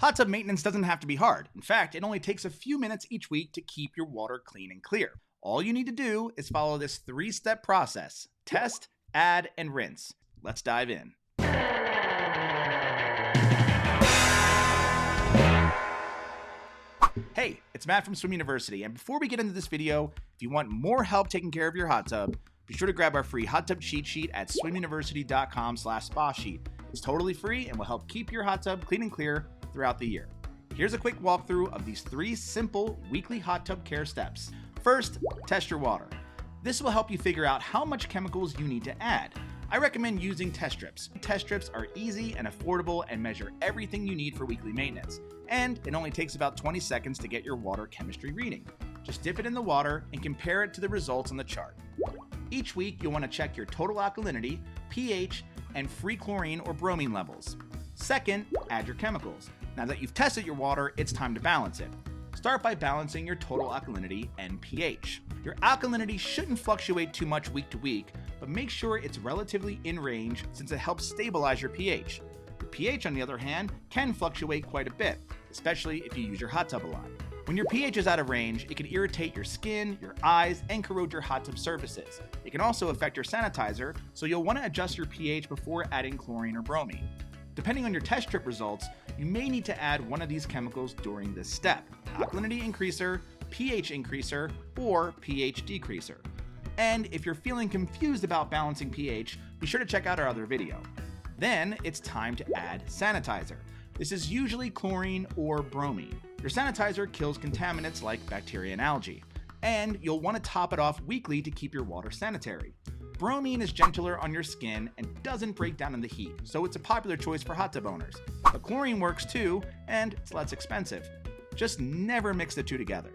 Hot tub maintenance doesn't have to be hard. In fact, it only takes a few minutes each week to keep your water clean and clear. All you need to do is follow this 3-step process: test, add, and rinse. Let's dive in. Hey, it's Matt from Swim University, and before we get into this video, if you want more help taking care of your hot tub, be sure to grab our free hot tub cheat sheet at swimuniversity.com/spa sheet. It's totally free and will help keep your hot tub clean and clear throughout the year. Here's a quick walkthrough of these 3 simple weekly hot tub care steps. First, test your water. This will help you figure out how much chemicals you need to add. I recommend using test strips. Test strips are easy and affordable and measure everything you need for weekly maintenance. And it only takes about 20 seconds to get your water chemistry reading. Just dip it in the water and compare it to the results on the chart. Each week, you'll want to check your total alkalinity, pH, and free chlorine or bromine levels. Second, add your chemicals. Now that you've tested your water, it's time to balance it. Start by balancing your total alkalinity and pH. Your alkalinity shouldn't fluctuate too much week to week, but make sure it's relatively in range since it helps stabilize your pH. Your pH, on the other hand, can fluctuate quite a bit, especially if you use your hot tub a lot. When your pH is out of range, it can irritate your skin, your eyes, and corrode your hot tub surfaces. It can also affect your sanitizer, so you'll want to adjust your pH before adding chlorine or bromine. Depending on your test strip results, you may need to add one of these chemicals during this step: alkalinity increaser, pH increaser, or pH decreaser. And if you're feeling confused about balancing pH, be sure to check out our other video. Then it's time to add sanitizer. This is usually chlorine or bromine. Your sanitizer kills contaminants like bacteria and algae, and you'll want to top it off weekly to keep your water sanitary. Bromine is gentler on your skin and doesn't break down in the heat, so it's a popular choice for hot tub owners. But chlorine works too, and it's less expensive. Just never mix the two together.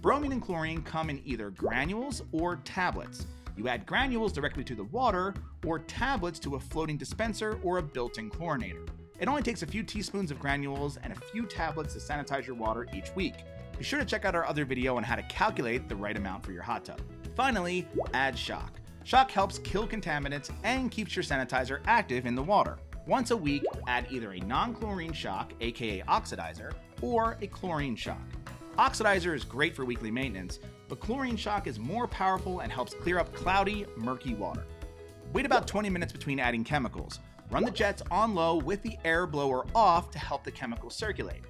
Bromine and chlorine come in either granules or tablets. You add granules directly to the water, or tablets to a floating dispenser or a built-in chlorinator. It only takes a few teaspoons of granules and a few tablets to sanitize your water each week. Be sure to check out our other video on how to calculate the right amount for your hot tub. Finally, add shock. Shock helps kill contaminants and keeps your sanitizer active in the water. Once a week, add either a non-chlorine shock, aka oxidizer, or a chlorine shock. Oxidizer is great for weekly maintenance, but chlorine shock is more powerful and helps clear up cloudy, murky water. Wait about 20 minutes between adding chemicals. Run the jets on low with the air blower off to help the chemicals circulate.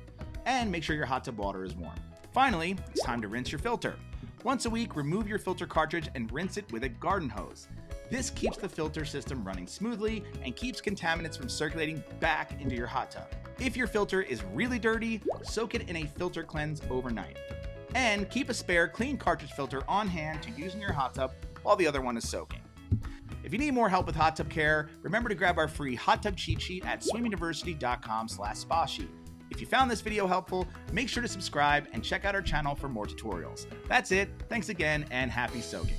And make sure your hot tub water is warm. Finally, it's time to rinse your filter. Once a week, remove your filter cartridge and rinse it with a garden hose. This keeps the filter system running smoothly and keeps contaminants from circulating back into your hot tub. If your filter is really dirty, soak it in a filter cleanse overnight. And keep a spare clean cartridge filter on hand to use in your hot tub while the other one is soaking. If you need more help with hot tub care, remember to grab our free hot tub cheat sheet at swimuniversity.com/spa sheet. If you found this video helpful, make sure to subscribe and check out our channel for more tutorials. That's it. Thanks again and happy soaking.